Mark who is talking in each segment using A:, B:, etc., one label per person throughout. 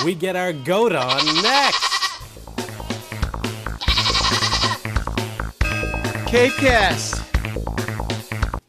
A: We get our goat on next.
B: CapeCast.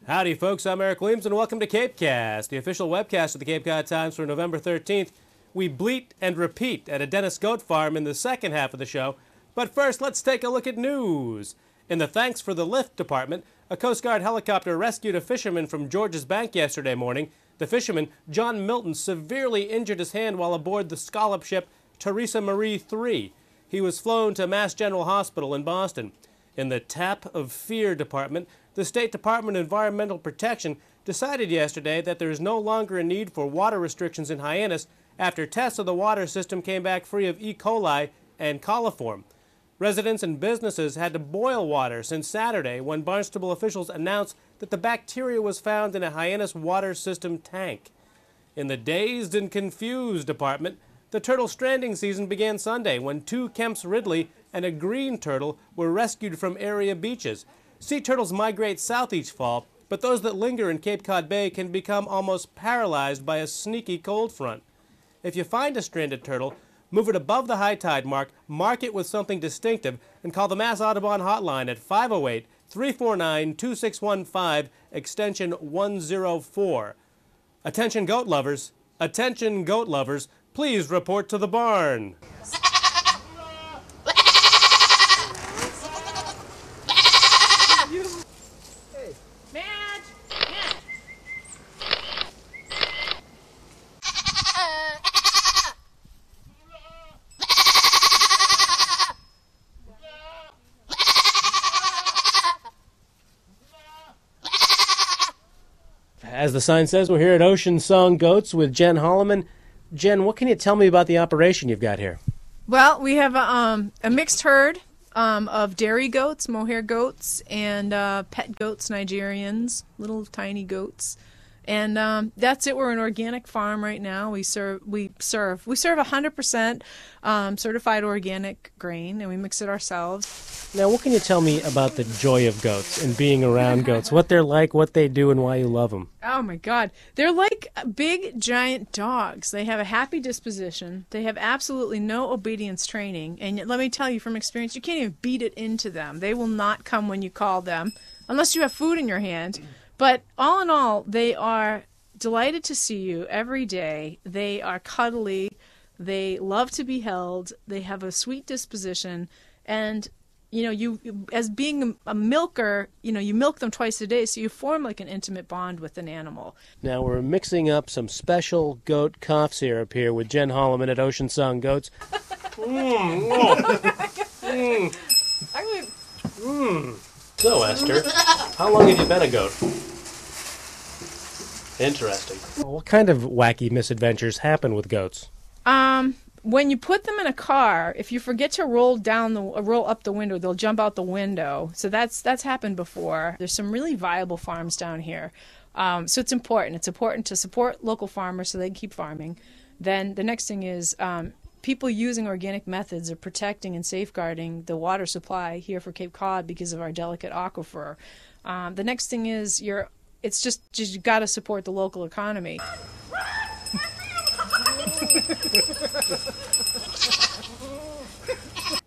A: Howdy, folks. I'm Eric Williams, and welcome to CapeCast, the official webcast of the Cape Cod Times for November 13th. We bleat and repeat at a Dennis goat farm in the second half of the show. But first, let's take a look at news. In the Thanks for the Lift department, a Coast Guard helicopter rescued a fisherman from George's Bank yesterday morning. The fisherman, John Milton, severely injured his hand while aboard the scallop ship Teresa Marie III. He was flown to Mass General Hospital in Boston. In the Tap of Fear department, the State Department of Environmental Protection decided yesterday that there is no longer a need for water restrictions in Hyannis after tests of the water system came back free of E. coli and coliform. Residents and businesses had to boil water since Saturday when Barnstable officials announced that the bacteria was found in a Hyannis water system tank. In the Dazed and Confused department, the turtle stranding season began Sunday when 2 Kemp's Ridley and a green turtle were rescued from area beaches. Sea turtles migrate south each fall, but those that linger in Cape Cod Bay can become almost paralyzed by a sneaky cold front. If you find a stranded turtle, move it above the high tide mark it with something distinctive, and call the Mass Audubon hotline at 508-349-2615, extension 104. Attention goat lovers, please report to the barn. As the sign says, we're here at Ocean Song Goats with Jen Holloman. Jen, what can you tell me about the operation you've got here?
C: Well, we have a mixed herd of dairy goats, mohair goats, and pet goats, Nigerians, little tiny goats. And that's it. We're an organic farm right now. We serve 100% certified organic grain, and we mix it ourselves.
A: Now, what can you tell me about the joy of goats and being around goats? What they're like, what they do, and why you love them?
C: Oh, my God. They're like big, giant dogs. They have a happy disposition. They have absolutely no obedience training. And let me tell you from experience, you can't even beat it into them. They will not come when you call them, unless you have food in your hand. But all in all, they are delighted to see you every day. They are cuddly. They love to be held. They have a sweet disposition. And, you know, you as being a milker, you know, you milk them twice a day, so you form like an intimate bond with an animal.
A: Now, we're mixing up some special goat cough syrup here with Jen Holloman at Ocean Song Goats. So, Esther, how long have you been a goat? Interesting. Well, what kind of wacky misadventures happen with goats?
C: When you put them in a car, if you forget to roll up the window, they'll jump out the window. So that's happened before. There's some really viable farms down here. So it's important. It's important to support local farmers so they can keep farming. Then the next thing is people using organic methods of protecting and safeguarding the water supply here for Cape Cod because of our delicate aquifer. The next thing is you got to support the local economy.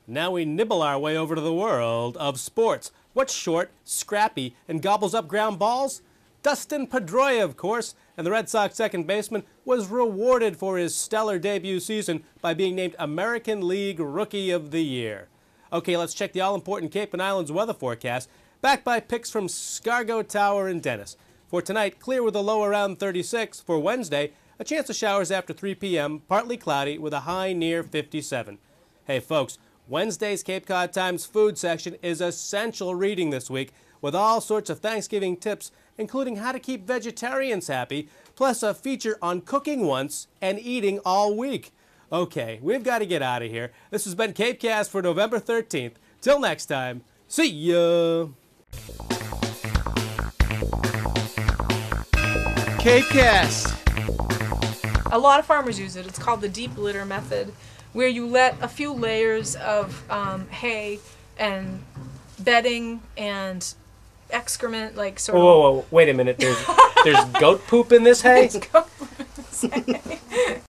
A: Now we nibble our way over to the world of sports. What's short, scrappy, and gobbles up ground balls? Dustin Pedroia, of course, and the Red Sox second baseman was rewarded for his stellar debut season by being named American League Rookie of the Year. Okay, let's check the all-important Cape and Islands weather forecast, backed by picks from Scargo Tower and Dennis. For tonight, clear with a low around 36. For Wednesday, a chance of showers after 3 p.m., partly cloudy with a high near 57. Hey, folks, Wednesday's Cape Cod Times food section is essential reading this week, with all sorts of Thanksgiving tips, including how to keep vegetarians happy, plus a feature on cooking once and eating all week. Okay, we've got to get out of here. This has been CapeCast for November 13th. Till next time, see ya!
B: CapeCast.
C: A lot of farmers use it. It's called the deep litter method, where you let a few layers of hay and bedding and excrement, like sort of.
A: Whoa, wait a minute. There's goat poop in this hay?
C: There's goat poop in this hay.